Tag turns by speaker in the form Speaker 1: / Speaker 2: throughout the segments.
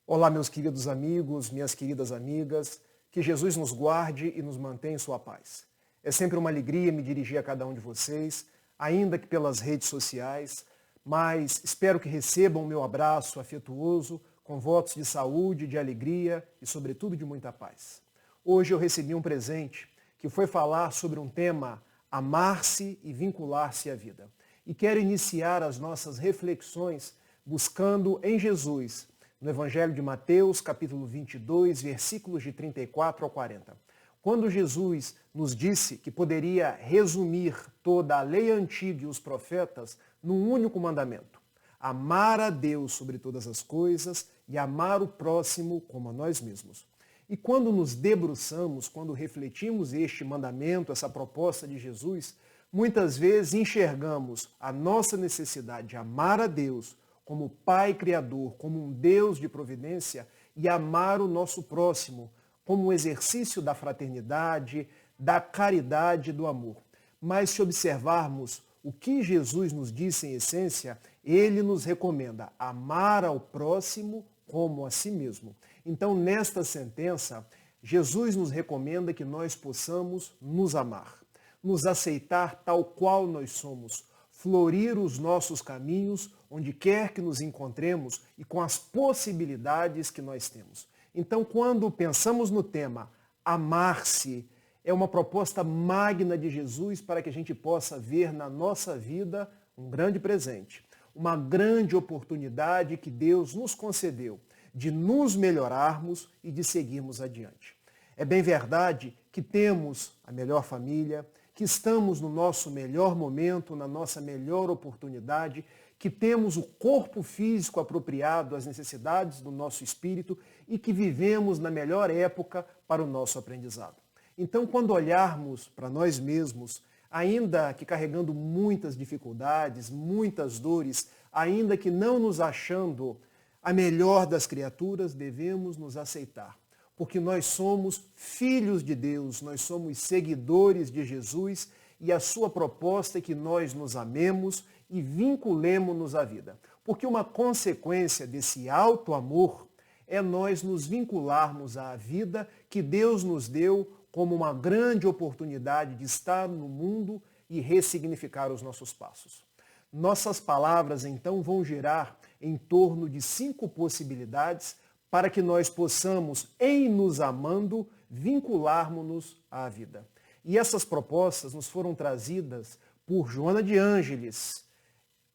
Speaker 1: Olá, meus queridos amigos, minhas queridas amigas, que Jesus nos guarde e nos mantenha em sua paz. É sempre uma alegria me dirigir a cada um de vocês, ainda que pelas redes sociais, mas espero que recebam o meu abraço afetuoso, com votos de saúde, de alegria e, sobretudo, de muita paz. Hoje eu recebi um presente que foi falar sobre um tema: amar-se e vincular-se à vida. E quero iniciar as nossas reflexões buscando em Jesus, no Evangelho de Mateus, capítulo 22, versículos de 34 ao 40. Quando Jesus nos disse que poderia resumir toda a lei antiga e os profetas num único mandamento: amar a Deus sobre todas as coisas e amar o próximo como a nós mesmos. E quando nos debruçamos, quando refletimos este mandamento, essa proposta de Jesus, muitas vezes enxergamos a nossa necessidade de amar a Deus como Pai Criador, como um Deus de providência, e amar o nosso próximo como um exercício da fraternidade, da caridade e do amor. Mas se observarmos o que Jesus nos disse em essência, ele nos recomenda amar ao próximo como a si mesmo. Então, nesta sentença, Jesus nos recomenda que nós possamos nos amar, nos aceitar tal qual nós somos, florir os nossos caminhos onde quer que nos encontremos e com as possibilidades que nós temos. Então, quando pensamos no tema amar-se, é uma proposta magna de Jesus para que a gente possa ver na nossa vida um grande presente, uma grande oportunidade que Deus nos concedeu de nos melhorarmos e de seguirmos adiante. É bem verdade que temos a melhor família, que estamos no nosso melhor momento, na nossa melhor oportunidade, que temos o corpo físico apropriado às necessidades do nosso espírito e que vivemos na melhor época para o nosso aprendizado. Então, quando olharmos para nós mesmos, ainda que carregando muitas dificuldades, muitas dores, ainda que não nos achando a melhor das criaturas, devemos nos aceitar. Porque nós somos filhos de Deus, nós somos seguidores de Jesus e a sua proposta é que nós nos amemos e vinculemos-nos à vida. Porque uma consequência desse alto amor é nós nos vincularmos à vida que Deus nos deu como uma grande oportunidade de estar no mundo e ressignificar os nossos passos. Nossas palavras, então, vão girar em torno de 5 possibilidades para que nós possamos, em nos amando, vincularmos-nos à vida. E essas propostas nos foram trazidas por Joana de Ângeles,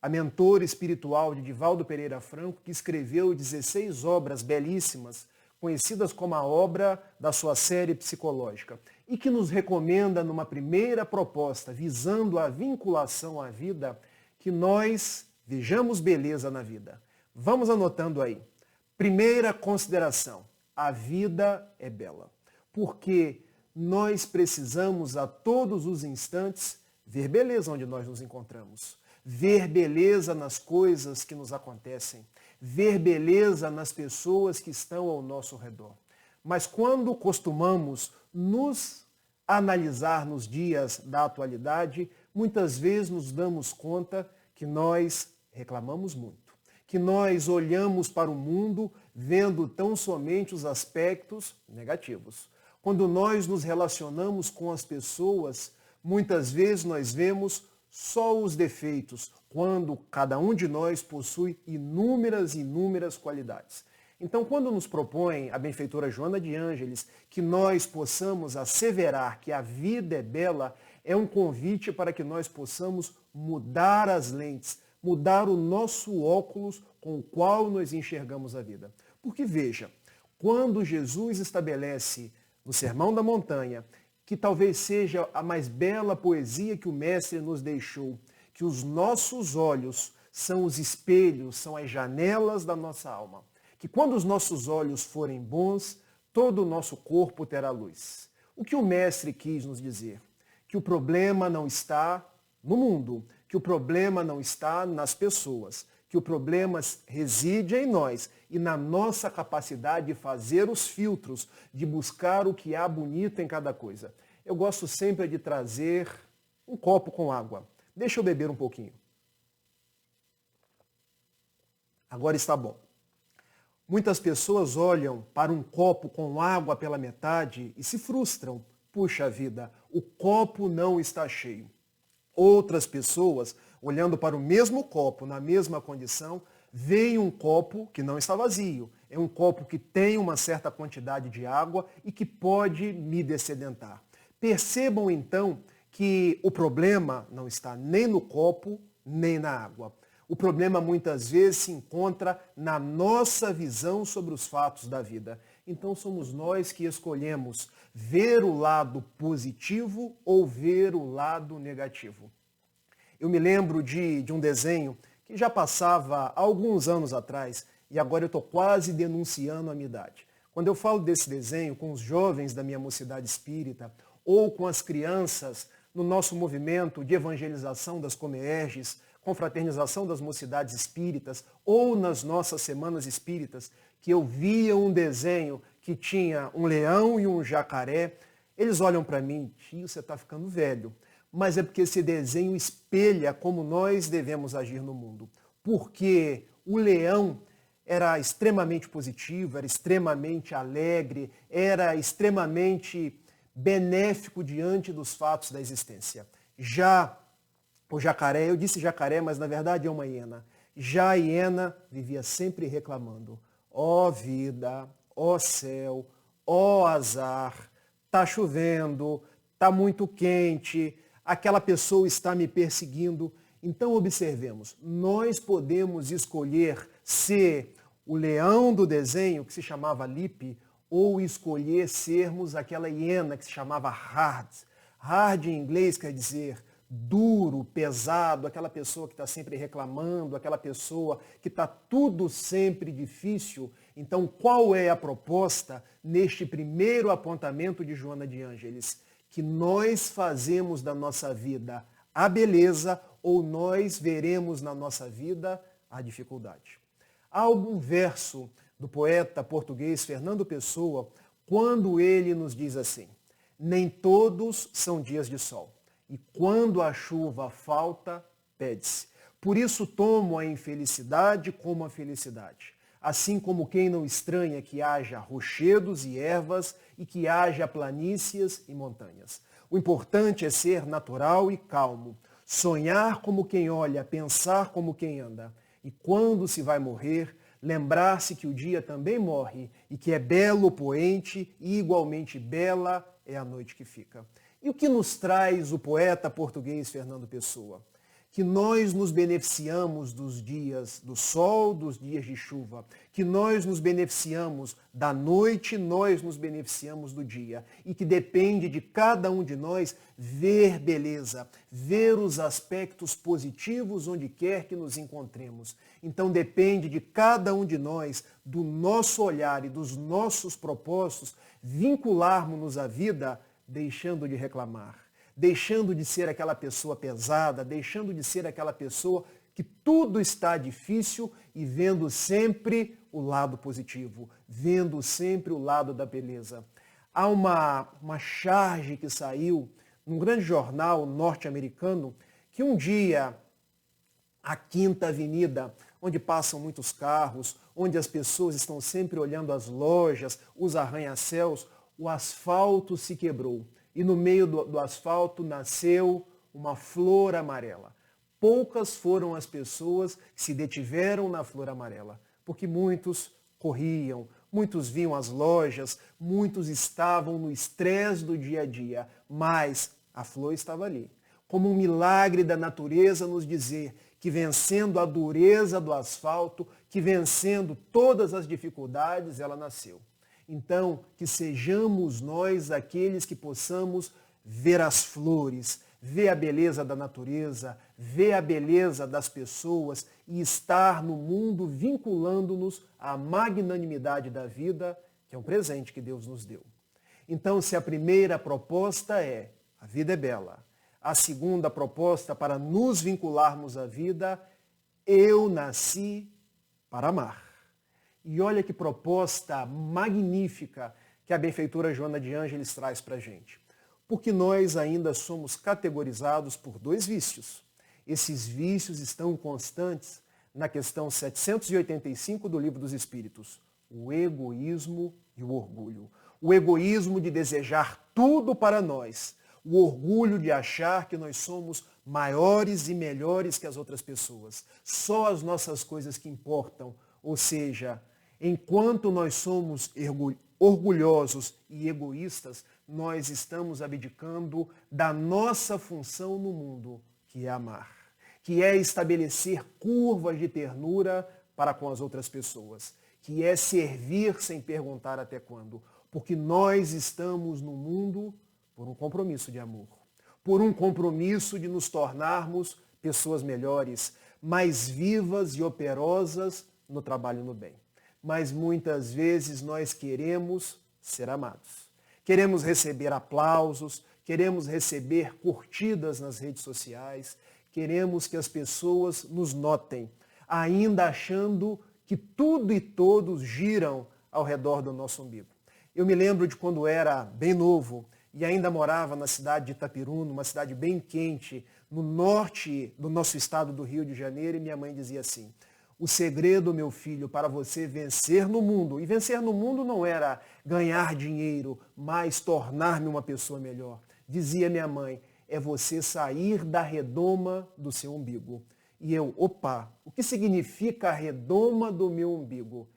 Speaker 1: a mentora espiritual de Divaldo Pereira Franco, que escreveu 16 obras belíssimas, conhecidas como a obra da sua série psicológica, e que nos recomenda, numa primeira proposta, visando a vinculação à vida, que nós vejamos beleza na vida. Vamos anotando aí. Primeira consideração: a vida é bela, porque nós precisamos a todos os instantes ver beleza onde nós nos encontramos, ver beleza nas coisas que nos acontecem, ver beleza nas pessoas que estão ao nosso redor. Mas quando costumamos nos analisar nos dias da atualidade, muitas vezes nos damos conta que nós reclamamos muito, que nós olhamos para o mundo vendo tão somente os aspectos negativos. Quando nós nos relacionamos com as pessoas, muitas vezes nós vemos só os defeitos, quando cada um de nós possui inúmeras qualidades. Então, quando nos propõe a benfeitora Joana de Ângeles que nós possamos asseverar que a vida é bela, é um convite para que nós possamos mudar as lentes, mudar o nosso óculos com o qual nós enxergamos a vida. Porque veja, quando Jesus estabelece no Sermão da Montanha, que talvez seja a mais bela poesia que o Mestre nos deixou, que os nossos olhos são os espelhos, são as janelas da nossa alma, que quando os nossos olhos forem bons, todo o nosso corpo terá luz. O que o Mestre quis nos dizer? Que o problema não está no mundo, que o problema não está nas pessoas, que o problema reside em nós e na nossa capacidade de fazer os filtros, de buscar o que há bonito em cada coisa. Eu gosto sempre de trazer um copo com água. Deixa eu beber um pouquinho. Agora está bom. Muitas pessoas olham para um copo com água pela metade e se frustram. Puxa vida, o copo não está cheio. Outras pessoas, olhando para o mesmo copo, na mesma condição, veem um copo que não está vazio. É um copo que tem uma certa quantidade de água e que pode me dessedentar. Percebam então que o problema não está nem no copo, nem na água. O problema muitas vezes se encontra na nossa visão sobre os fatos da vida. Então somos nós que escolhemos ver o lado positivo ou ver o lado negativo. Eu me lembro de um desenho que já passava há alguns anos atrás e agora eu estou quase denunciando a minha idade. Quando eu falo desse desenho com os jovens da minha mocidade espírita ou com as crianças no nosso movimento de evangelização das Comerges, confraternização das mocidades espíritas ou nas nossas semanas espíritas, que eu via um desenho que tinha um leão e um jacaré, eles olham para mim, tio, você está ficando velho. Mas é porque esse desenho espelha como nós devemos agir no mundo. Porque o leão era extremamente positivo, era extremamente alegre, era extremamente benéfico diante dos fatos da existência. Já o jacaré, eu disse jacaré, mas na verdade é uma hiena. Já a hiena vivia sempre reclamando. Ó vida, ó céu, ó azar, tá chovendo, tá muito quente, aquela pessoa está me perseguindo. Então observemos, nós podemos escolher ser o leão do desenho, que se chamava Lippe, ou escolher sermos aquela hiena que se chamava Hard. Hard em inglês quer dizer duro, pesado, aquela pessoa que está sempre reclamando, aquela pessoa que está tudo sempre difícil. Então, qual é a proposta neste primeiro apontamento de Joana de Ângeles? Que nós fazemos da nossa vida a beleza ou nós veremos na nossa vida a dificuldade. Há algum verso do poeta português Fernando Pessoa, quando ele nos diz assim: nem todos são dias de sol. E quando a chuva falta, pede-se. Por isso tomo a infelicidade como a felicidade. Assim como quem não estranha que haja rochedos e ervas e que haja planícies e montanhas. O importante é ser natural e calmo. Sonhar como quem olha, pensar como quem anda. E quando se vai morrer, lembrar-se que o dia também morre e que é belo o poente e igualmente bela é a noite que fica. E o que nos traz o poeta português Fernando Pessoa? Que nós nos beneficiamos dos dias do sol, dos dias de chuva. Que nós nos beneficiamos da noite, nós nos beneficiamos do dia. E que depende de cada um de nós ver beleza, ver os aspectos positivos onde quer que nos encontremos. Então depende de cada um de nós, do nosso olhar e dos nossos propósitos, vincularmos-nos à vida deixando de reclamar, deixando de ser aquela pessoa pesada, deixando de ser aquela pessoa que tudo está difícil e vendo sempre o lado positivo, vendo sempre o lado da beleza. Há uma charge que saiu num grande jornal norte-americano que um dia a Quinta Avenida, onde passam muitos carros, onde as pessoas estão sempre olhando as lojas, os arranha-céus, o asfalto se quebrou e no meio do asfalto nasceu uma flor amarela. Poucas foram as pessoas que se detiveram na flor amarela, porque muitos corriam, muitos vinham às lojas, muitos estavam no estresse do dia a dia, mas a flor estava ali. Como um milagre da natureza nos dizer que vencendo a dureza do asfalto, que vencendo todas as dificuldades, ela nasceu. Então, que sejamos nós aqueles que possamos ver as flores, ver a beleza da natureza, ver a beleza das pessoas e estar no mundo vinculando-nos à magnanimidade da vida, que é um presente que Deus nos deu. Então, se a primeira proposta é a vida é bela, a segunda proposta para nos vincularmos à vida, eu nasci para amar. E olha que proposta magnífica que a benfeitora Joana de Ângeles traz para a gente. Porque nós ainda somos categorizados por dois vícios. Esses vícios estão constantes na questão 785 do Livro dos Espíritos. o egoísmo e o orgulho. O egoísmo de desejar tudo para nós. O orgulho de achar que nós somos maiores e melhores que as outras pessoas. Só as nossas coisas que importam. Ou seja, enquanto nós somos orgulhosos e egoístas, nós estamos abdicando da nossa função no mundo, que é amar, que é estabelecer curvas de ternura para com as outras pessoas, que é servir sem perguntar até quando, porque nós estamos no mundo por um compromisso de amor, por um compromisso de nos tornarmos pessoas melhores, mais vivas e operosas no trabalho no bem. Mas muitas vezes nós queremos ser amados. Queremos receber aplausos, queremos receber curtidas nas redes sociais, queremos que as pessoas nos notem, ainda achando que tudo e todos giram ao redor do nosso umbigo. Eu me lembro de quando era bem novo e ainda morava na cidade de Itapiruna, uma cidade bem quente, no norte do nosso estado do Rio de Janeiro, e minha mãe dizia assim: o segredo, meu filho, para você vencer no mundo, e vencer no mundo não era ganhar dinheiro, mas tornar-me uma pessoa melhor. Dizia minha mãe, é você sair da redoma do seu umbigo. E eu, opa, o que significa a redoma do meu umbigo?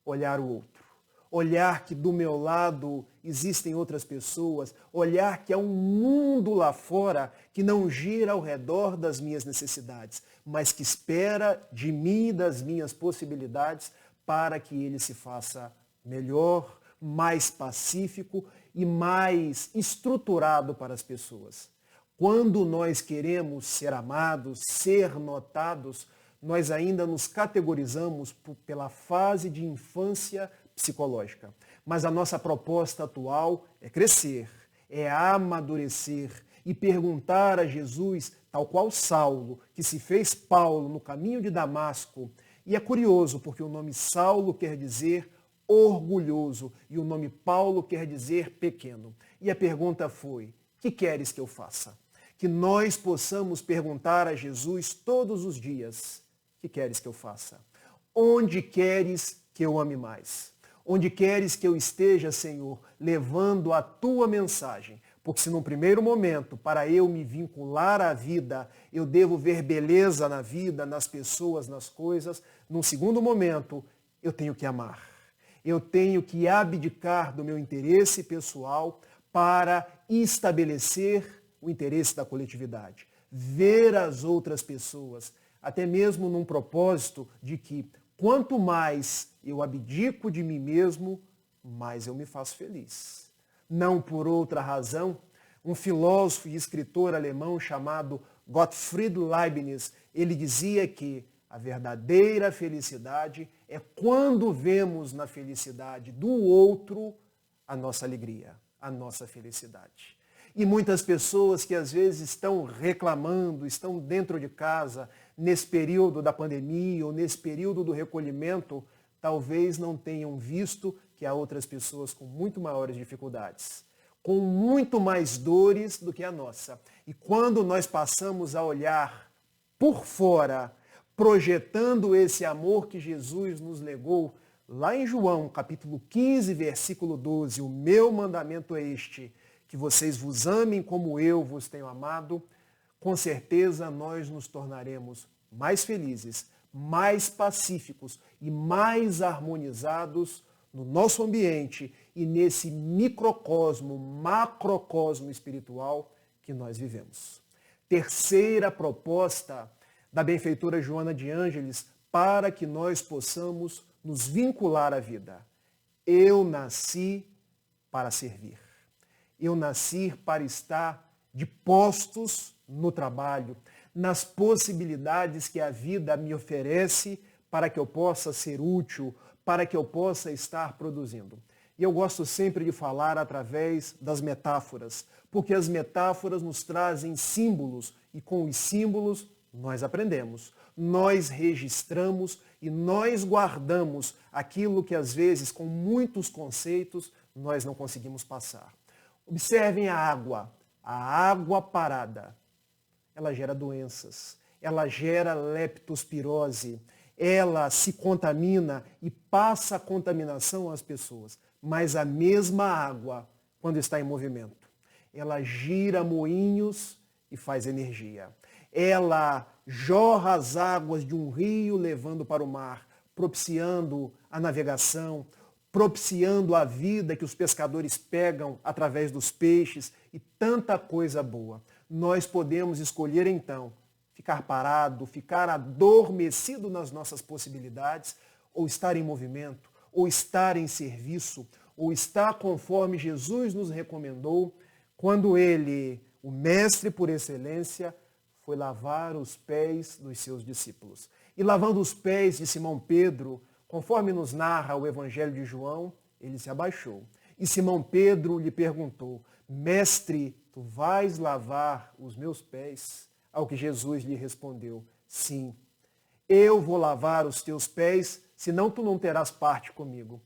Speaker 1: Olhar o outro. Olhar que do meu lado existem outras pessoas, olhar que há um mundo lá fora que não gira ao redor das minhas necessidades, mas que espera de mim e das minhas possibilidades para que ele se faça melhor, mais pacífico e mais estruturado para as pessoas. Quando nós queremos ser amados, ser notados, nós ainda nos categorizamos pela fase de infância psicológica. Mas a nossa proposta atual é crescer, é amadurecer e perguntar a Jesus, tal qual Saulo, que se fez Paulo no caminho de Damasco. E é curioso, porque o nome Saulo quer dizer orgulhoso e o nome Paulo quer dizer pequeno. E a pergunta foi, que queres que eu faça? Que nós possamos perguntar a Jesus todos os dias, que queres que eu faça? Onde queres que eu ame mais? Onde queres que eu esteja, Senhor, levando a tua mensagem? Porque se num primeiro momento, para eu me vincular à vida, eu devo ver beleza na vida, nas pessoas, nas coisas, num segundo momento, eu tenho que amar. Eu tenho que abdicar do meu interesse pessoal para estabelecer o interesse da coletividade. Ver as outras pessoas, até mesmo num propósito de que quanto mais eu abdico de mim mesmo, mais eu me faço feliz. Não por outra razão, um filósofo e escritor alemão chamado Gottfried Leibniz, ele dizia que a verdadeira felicidade é quando vemos na felicidade do outro a nossa alegria, a nossa felicidade. E muitas pessoas que às vezes estão reclamando, estão dentro de casa, nesse período da pandemia ou nesse período do recolhimento, talvez não tenham visto que há outras pessoas com muito maiores dificuldades, com muito mais dores do que a nossa. E quando nós passamos a olhar por fora, projetando esse amor que Jesus nos legou, lá em João, capítulo 15, versículo 12, o meu mandamento é este, que vocês vos amem como eu vos tenho amado, com certeza nós nos tornaremos mais felizes, mais pacíficos e mais harmonizados no nosso ambiente e nesse microcosmo, macrocosmo espiritual que nós vivemos. Terceira proposta da benfeitora Joana de Ângeles para que nós possamos nos vincular à vida. Eu nasci para servir. Eu nasci para estar de postos no trabalho, nas possibilidades que a vida me oferece para que eu possa ser útil, para que eu possa estar produzindo. E eu gosto sempre de falar através das metáforas, porque as metáforas nos trazem símbolos e com os símbolos nós aprendemos, nós registramos e nós guardamos aquilo que às vezes com muitos conceitos nós não conseguimos passar. Observem a água parada. Ela gera doenças, ela gera leptospirose, ela se contamina e passa a contaminação às pessoas. Mas a mesma água, quando está em movimento, ela gira moinhos e faz energia. Ela jorra as águas de um rio levando para o mar, propiciando a navegação, propiciando a vida que os pescadores pegam através dos peixes e tanta coisa boa. Nós podemos escolher então ficar parado, ficar adormecido nas nossas possibilidades, ou estar em movimento, ou estar em serviço, ou estar conforme Jesus nos recomendou, quando ele, o mestre por excelência, foi lavar os pés dos seus discípulos. E lavando os pés de Simão Pedro, conforme nos narra o Evangelho de João, ele se abaixou. E Simão Pedro lhe perguntou: Mestre, tu vais lavar os meus pés? Ao que Jesus lhe respondeu: sim, eu vou lavar os teus pés, senão tu não terás parte comigo.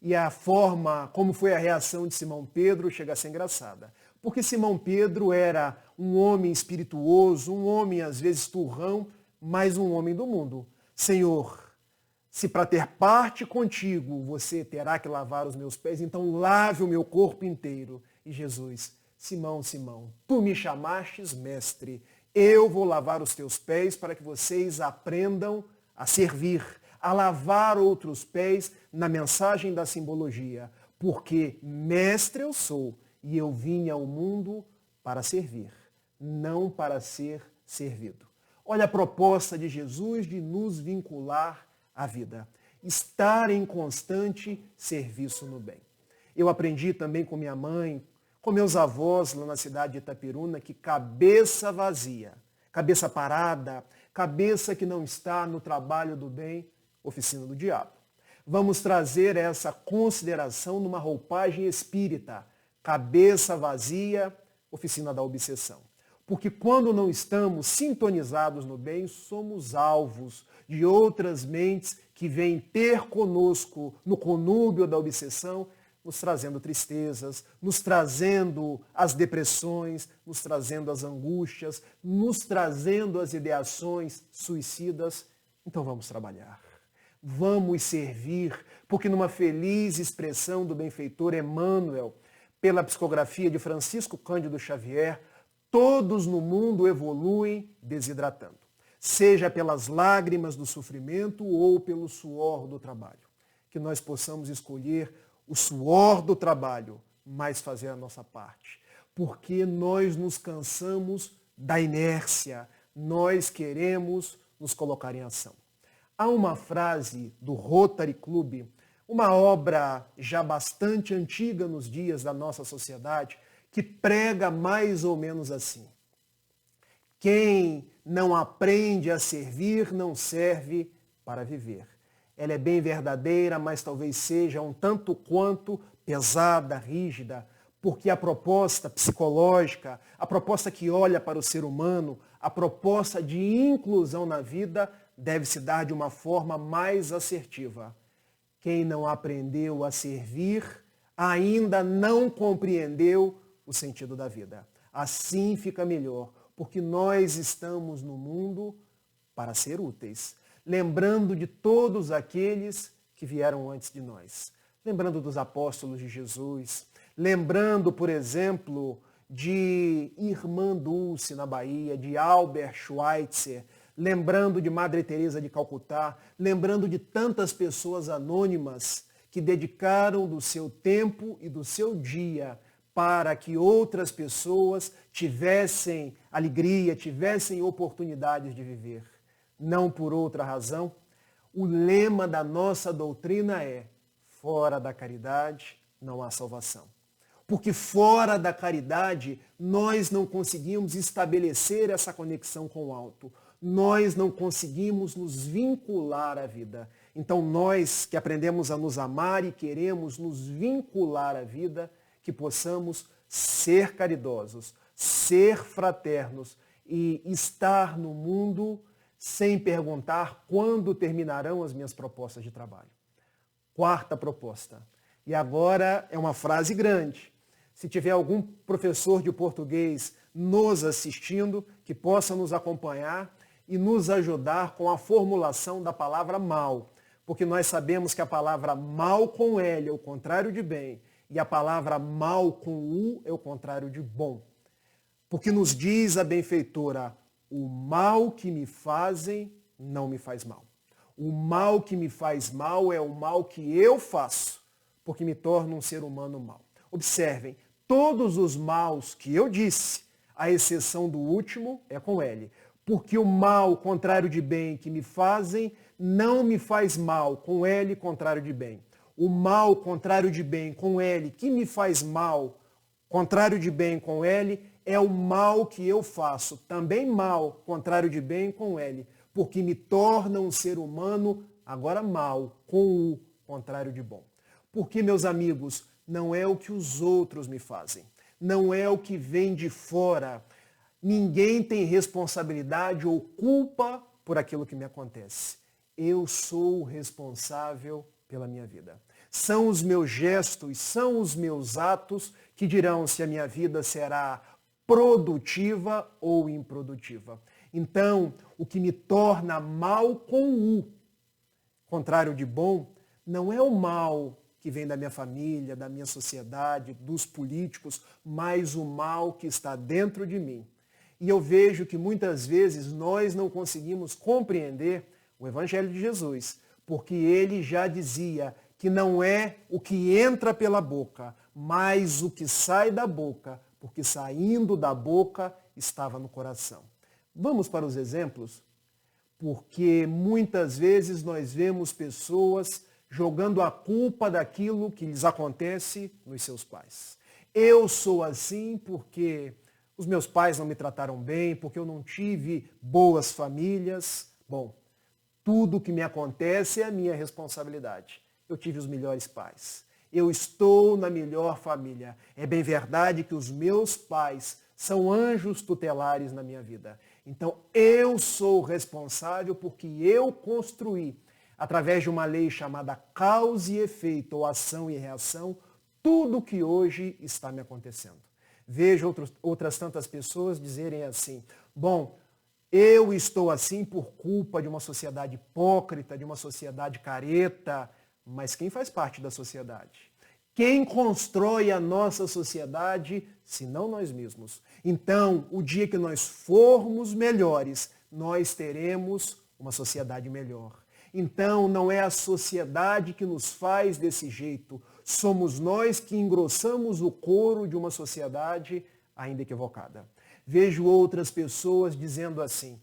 Speaker 1: E a forma como foi a reação de Simão Pedro chega a ser engraçada. Porque Simão Pedro era um homem espirituoso, um homem às vezes turrão, mas um homem do mundo. Senhor, se para ter parte contigo você terá que lavar os meus pés, então lave o meu corpo inteiro. E Jesus: Simão, Simão, tu me chamastes mestre. Eu vou lavar os teus pés para que vocês aprendam a servir, a lavar outros pés na mensagem da simbologia. Porque mestre eu sou e eu vim ao mundo para servir, não para ser servido. Olha a proposta de Jesus de nos vincular à vida. Estar em constante serviço no bem. Eu aprendi também com minha mãe, com meus avós lá na cidade de Itapiruna, que cabeça vazia, cabeça parada, cabeça que não está no trabalho do bem, oficina do diabo. Vamos trazer essa consideração numa roupagem espírita. Cabeça vazia, oficina da obsessão. Porque quando não estamos sintonizados no bem, somos alvos de outras mentes que vêm ter conosco no conúbio da obsessão, nos trazendo tristezas, nos trazendo as depressões, nos trazendo as angústias, nos trazendo as ideações suicidas. Então vamos trabalhar. Vamos servir, porque numa feliz expressão do benfeitor Emmanuel, pela psicografia de Francisco Cândido Xavier, todos no mundo evoluem desidratando, seja pelas lágrimas do sofrimento ou pelo suor do trabalho. Que nós possamos escolher o suor do trabalho, mas fazer a nossa parte. Porque nós nos cansamos da inércia, nós queremos nos colocar em ação. Há uma frase do Rotary Club, uma obra já bastante antiga nos dias da nossa sociedade, que prega mais ou menos assim: quem não aprende a servir não serve para viver. Ela é bem verdadeira, mas talvez seja um tanto quanto pesada, rígida, porque a proposta psicológica, a proposta que olha para o ser humano, a proposta de inclusão na vida deve se dar de uma forma mais assertiva. Quem não aprendeu a servir ainda não compreendeu o sentido da vida. Assim fica melhor, porque nós estamos no mundo para ser úteis. Lembrando de todos aqueles que vieram antes de nós. Lembrando dos apóstolos de Jesus. Lembrando, por exemplo, de Irmã Dulce na Bahia, de Albert Schweitzer. Lembrando de Madre Teresa de Calcutá. Lembrando de tantas pessoas anônimas que dedicaram do seu tempo e do seu dia para que outras pessoas tivessem alegria, tivessem oportunidades de viver. Não por outra razão, o lema da nossa doutrina é: fora da caridade não há salvação. Porque fora da caridade nós não conseguimos estabelecer essa conexão com o alto. Nós não conseguimos nos vincular à vida. Então nós que aprendemos a nos amar e queremos nos vincular à vida, que possamos ser caridosos, ser fraternos e estar no mundo sem perguntar quando terminarão as minhas propostas de trabalho. Quarta proposta. E agora é uma frase grande. Se tiver algum professor de português nos assistindo, que possa nos acompanhar, e nos ajudar com a formulação da palavra mal, porque nós sabemos que a palavra mal com L é o contrário de bem e a palavra mal com U é o contrário de bom. Porque nos diz a benfeitora, o mal que me fazem não me faz mal. O mal que me faz mal é o mal que eu faço, porque me torna um ser humano mau. Observem, todos os maus que eu disse, à exceção do último, é com L. Porque o mal, contrário de bem, que me fazem, não me faz mal, com L, contrário de bem. O mal, contrário de bem, com L, que me faz mal, contrário de bem, com L, é o mal que eu faço. Também mal, contrário de bem, com L. Porque me torna um ser humano, agora mal, com U, contrário de bom. Porque, meus amigos, não é o que os outros me fazem. Não é o que vem de fora. Ninguém tem responsabilidade ou culpa por aquilo que me acontece. Eu sou o responsável pela minha vida. São os meus gestos, são os meus atos que dirão se a minha vida será produtiva ou improdutiva. Então, o que me torna mal com U, contrário de bom, não é o mal que vem da minha família, da minha sociedade, dos políticos, mas o mal que está dentro de mim. E eu vejo que muitas vezes nós não conseguimos compreender o Evangelho de Jesus, porque ele já dizia que não é o que entra pela boca, mas o que sai da boca, porque saindo da boca estava no coração. Vamos para os exemplos? Porque muitas vezes nós vemos pessoas jogando a culpa daquilo que lhes acontece nos seus pais. Eu sou assim porque os meus pais não me trataram bem, porque eu não tive boas famílias. Bom, tudo que me acontece é a minha responsabilidade. Eu tive os melhores pais. Eu estou na melhor família. É bem verdade que os meus pais são anjos tutelares na minha vida. Então, eu sou responsável porque eu construí, através de uma lei chamada causa e efeito, ou ação e reação, tudo que hoje está me acontecendo. Vejo outras tantas pessoas dizerem assim, bom, eu estou assim por culpa de uma sociedade hipócrita, de uma sociedade careta, mas quem faz parte da sociedade? Quem constrói a nossa sociedade, senão nós mesmos? Então, o dia que nós formos melhores, nós teremos uma sociedade melhor. Então, não é a sociedade que nos faz desse jeito. Somos nós que engrossamos o couro de uma sociedade ainda equivocada. Vejo outras pessoas dizendo assim,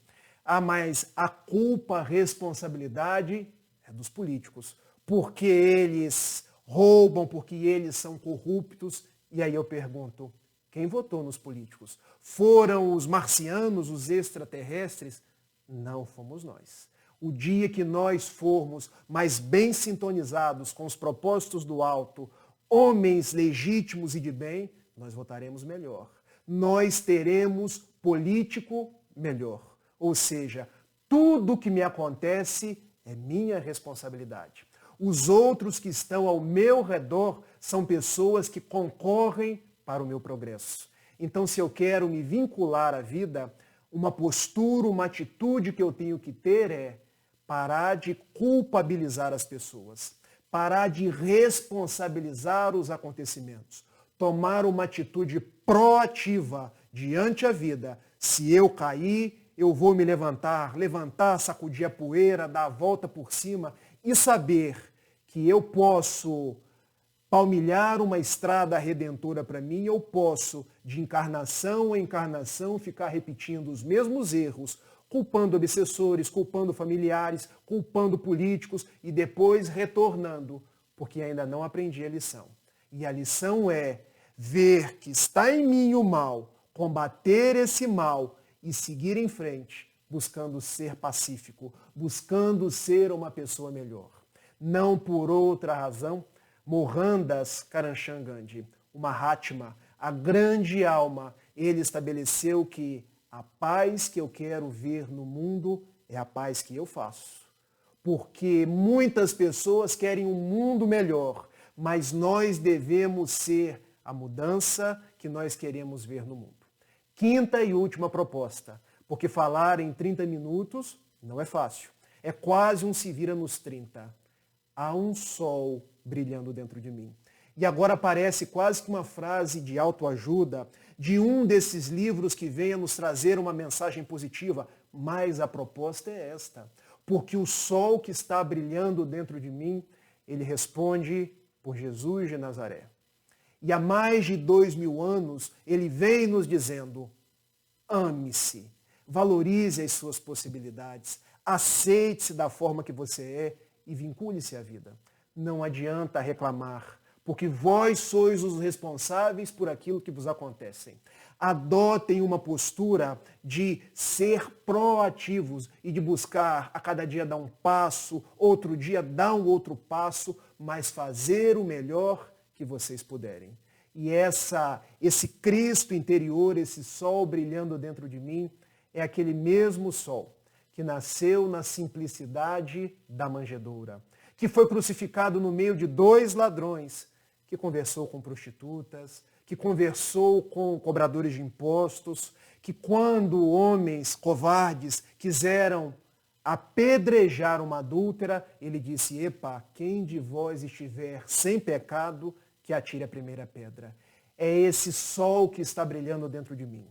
Speaker 1: mas a culpa, a responsabilidade é dos políticos, porque eles roubam, porque eles são corruptos. E aí eu pergunto, quem votou nos políticos? Foram os marcianos, os extraterrestres? Não fomos nós. O dia que nós formos mais bem sintonizados com os propósitos do alto, homens legítimos e de bem, nós votaremos melhor. Nós teremos político melhor. Ou seja, tudo que me acontece é minha responsabilidade. Os outros que estão ao meu redor são pessoas que concorrem para o meu progresso. Então, se eu quero me vincular à vida, uma postura, uma atitude que eu tenho que ter é parar de culpabilizar as pessoas, parar de responsabilizar os acontecimentos, tomar uma atitude proativa diante a vida. Se eu cair, eu vou me levantar, sacudir a poeira, dar a volta por cima e saber que eu posso palmilhar uma estrada redentora para mim, eu posso, de encarnação em encarnação, ficar repetindo os mesmos erros, culpando obsessores, culpando familiares, culpando políticos e depois retornando, porque ainda não aprendi a lição. E a lição é ver que está em mim o mal, combater esse mal e seguir em frente, buscando ser pacífico, buscando ser uma pessoa melhor. Não por outra razão, Mohandas Karamchand Gandhi, o Mahatma, a grande alma, ele estabeleceu que a paz que eu quero ver no mundo é a paz que eu faço. Porque muitas pessoas querem um mundo melhor, mas nós devemos ser a mudança que nós queremos ver no mundo. Quinta e última proposta, porque falar em 30 minutos não é fácil. É quase um se vira nos 30. Há um sol brilhando dentro de mim. E agora parece quase que uma frase de autoajuda de um desses livros que venha nos trazer uma mensagem positiva, mas a proposta é esta. Porque o sol que está brilhando dentro de mim, ele responde por Jesus de Nazaré. E há mais de 2000 anos, ele vem nos dizendo, ame-se, valorize as suas possibilidades, aceite-se da forma que você é e vincule-se à vida. Não adianta reclamar, porque vós sois os responsáveis por aquilo que vos acontece. Adotem uma postura de ser proativos e de buscar a cada dia dar um passo, outro dia dar um outro passo, mas fazer o melhor que vocês puderem. E esse Cristo interior, esse sol brilhando dentro de mim, é aquele mesmo sol que nasceu na simplicidade da manjedoura, que foi crucificado no meio de 2 ladrões, que conversou com prostitutas, que conversou com cobradores de impostos, que quando homens covardes quiseram apedrejar uma adúltera, ele disse, epa, quem de vós estiver sem pecado, que atire a primeira pedra. É esse sol que está brilhando dentro de mim.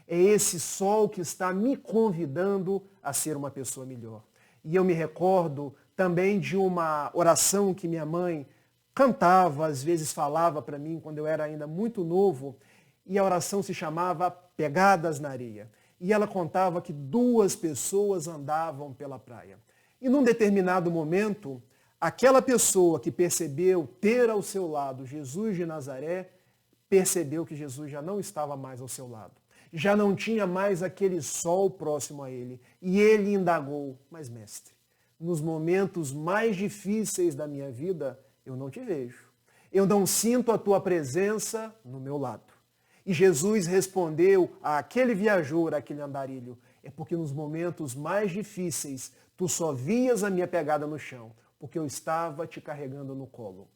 Speaker 1: É esse sol que está me convidando a ser uma pessoa melhor. E eu me recordo também de uma oração que minha mãe cantava, às vezes falava para mim quando eu era ainda muito novo, e a oração se chamava Pegadas na Areia. E ela contava que 2 pessoas andavam pela praia. E num determinado momento, aquela pessoa que percebeu ter ao seu lado Jesus de Nazaré, percebeu que Jesus já não estava mais ao seu lado. Já não tinha mais aquele sol próximo a ele. E ele indagou, mas mestre, nos momentos mais difíceis da minha vida, eu não te vejo. Eu não sinto a tua presença no meu lado. E Jesus respondeu àquele viajor, àquele andarilho, é porque nos momentos mais difíceis, tu só vias a minha pegada no chão, porque eu estava te carregando no colo.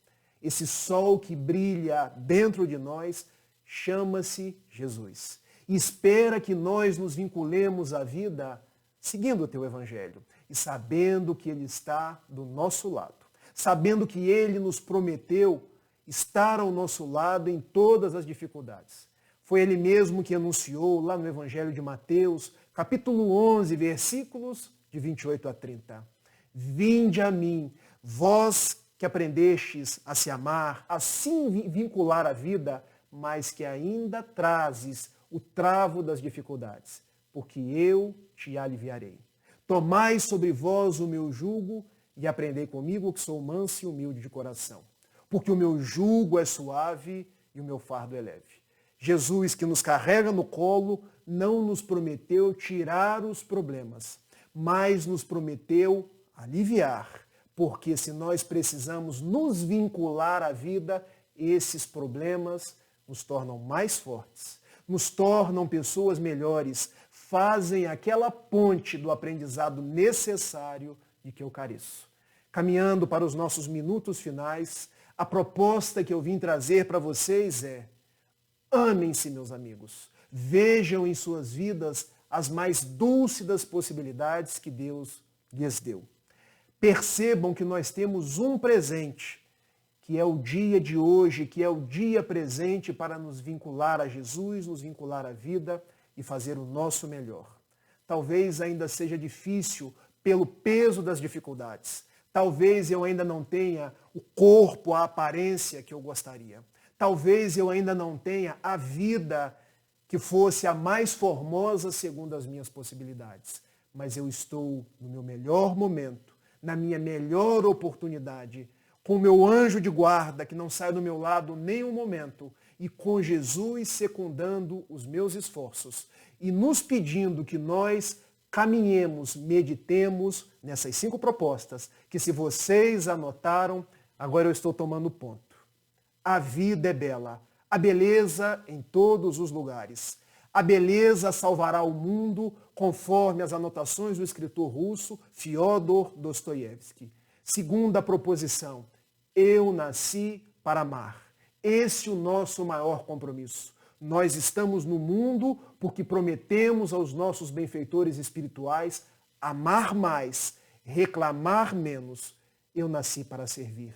Speaker 1: Esse sol que brilha dentro de nós chama-se Jesus. E espera que nós nos vinculemos à vida seguindo o teu evangelho e sabendo que ele está do nosso lado. Sabendo que ele nos prometeu estar ao nosso lado em todas as dificuldades. Foi ele mesmo que anunciou lá no Evangelho de Mateus, capítulo 11, versículos de 28 a 30. Vinde a mim, vós que aprendestes a se amar, assim vincular a vida, mas que ainda trazes o travo das dificuldades, porque eu te aliviarei. Tomai sobre vós o meu jugo e aprendei comigo que sou manso e humilde de coração, porque o meu jugo é suave e o meu fardo é leve. Jesus, que nos carrega no colo, não nos prometeu tirar os problemas, mas nos prometeu aliviar, porque se nós precisamos nos vincular à vida, esses problemas nos tornam mais fortes, nos tornam pessoas melhores, fazem aquela ponte do aprendizado necessário de que eu careço. Caminhando para os nossos minutos finais, a proposta que eu vim trazer para vocês é: amem-se, meus amigos. Vejam em suas vidas as mais dúlcidas possibilidades que Deus lhes deu. Percebam que nós temos um presente, que é o dia de hoje, que é o dia presente para nos vincular a Jesus, nos vincular à vida e fazer o nosso melhor. Talvez ainda seja difícil pelo peso das dificuldades. Talvez eu ainda não tenha o corpo, a aparência que eu gostaria. Talvez eu ainda não tenha a vida que fosse a mais formosa segundo as minhas possibilidades. Mas eu estou no meu melhor momento, na minha melhor oportunidade, com o meu anjo de guarda que não sai do meu lado nem um momento, e com Jesus secundando os meus esforços e nos pedindo que nós caminhemos, meditemos nessas 5 propostas, que se vocês anotaram, agora eu estou tomando ponto. A vida é bela, a beleza em todos os lugares. A beleza salvará o mundo, conforme as anotações do escritor russo Fyodor Dostoiévski. Segunda proposição, eu nasci para amar. Esse é o nosso maior compromisso. Nós estamos no mundo porque prometemos aos nossos benfeitores espirituais amar mais, reclamar menos. Eu nasci para servir.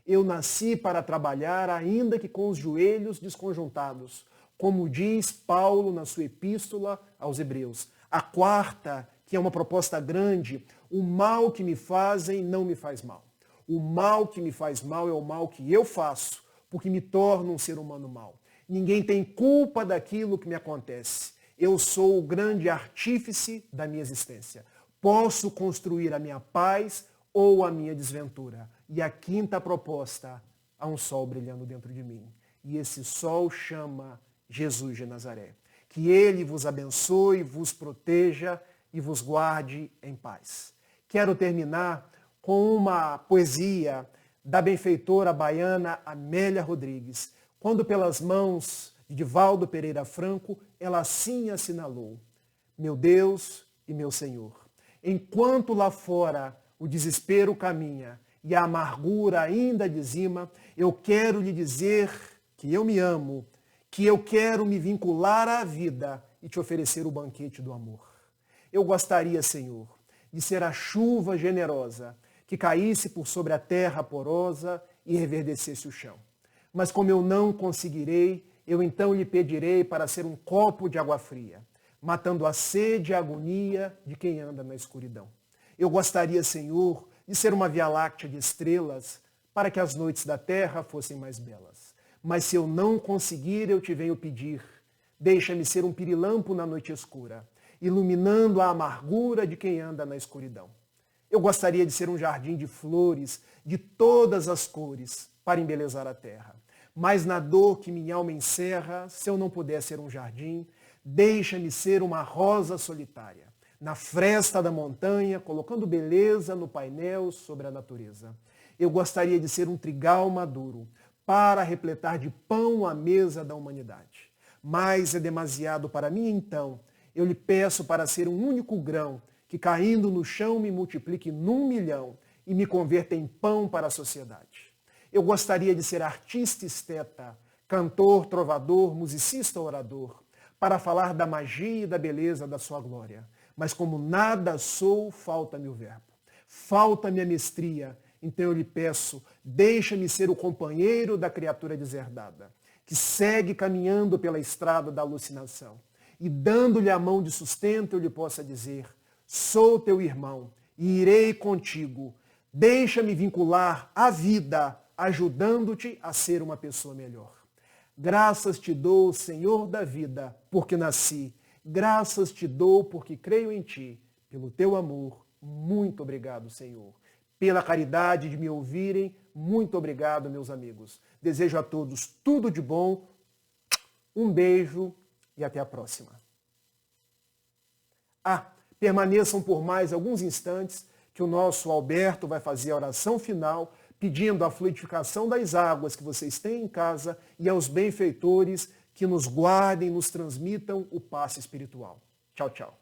Speaker 1: Eu nasci para trabalhar, ainda que com os joelhos desconjuntados, como diz Paulo na sua epístola aos Hebreus. A quarta, que é uma proposta grande, o mal que me fazem não me faz mal. O mal que me faz mal é o mal que eu faço, porque me torno um ser humano mau. Ninguém tem culpa daquilo que me acontece. Eu sou o grande artífice da minha existência. Posso construir a minha paz ou a minha desventura. E a quinta proposta, há um sol brilhando dentro de mim. E esse sol chama Jesus de Nazaré. Que ele vos abençoe, vos proteja e vos guarde em paz. Quero terminar com uma poesia da benfeitora baiana Amélia Rodrigues, quando pelas mãos de Divaldo Pereira Franco, ela assim assinalou: meu Deus e meu Senhor, enquanto lá fora o desespero caminha e a amargura ainda dizima, eu quero lhe dizer que eu me amo, que eu quero me vincular à vida e te oferecer o banquete do amor. Eu gostaria, Senhor, de ser a chuva generosa que caísse por sobre a terra porosa e reverdecesse o chão. Mas como eu não conseguirei, eu então lhe pedirei para ser um copo de água fria, matando a sede e a agonia de quem anda na escuridão. Eu gostaria, Senhor, de ser uma via láctea de estrelas para que as noites da terra fossem mais belas. Mas se eu não conseguir, eu te venho pedir, deixa-me ser um pirilampo na noite escura, iluminando a amargura de quem anda na escuridão. Eu gostaria de ser um jardim de flores de todas as cores para embelezar a terra. Mas na dor que minha alma encerra, se eu não puder ser um jardim, deixa-me ser uma rosa solitária, na fresta da montanha, colocando beleza no painel sobre a natureza. Eu gostaria de ser um trigal maduro, para repletar de pão a mesa da humanidade. Mas é demasiado para mim então. Eu lhe peço para ser um único grão, que caindo no chão me multiplique num milhão e me converta em pão para a sociedade. Eu gostaria de ser artista esteta, cantor, trovador, musicista, orador, para falar da magia e da beleza da sua glória. Mas como nada sou, falta-me o verbo. Falta-me a mestria. Então eu lhe peço, deixa-me ser o companheiro da criatura deserdada, que segue caminhando pela estrada da alucinação. E dando-lhe a mão de sustento, eu lhe possa dizer, sou teu irmão e irei contigo. Deixa-me vincular a vida, ajudando-te a ser uma pessoa melhor. Graças te dou, Senhor da vida, porque nasci. Graças te dou porque creio em ti. Pelo teu amor, muito obrigado, Senhor. Pela caridade de me ouvirem, muito obrigado, meus amigos. Desejo a todos tudo de bom. Um beijo e até a próxima. Permaneçam por mais alguns instantes que o nosso Alberto vai fazer a oração final, pedindo a fluidificação das águas que vocês têm em casa e aos benfeitores que nos guardem, nos transmitam o passe espiritual. Tchau, tchau.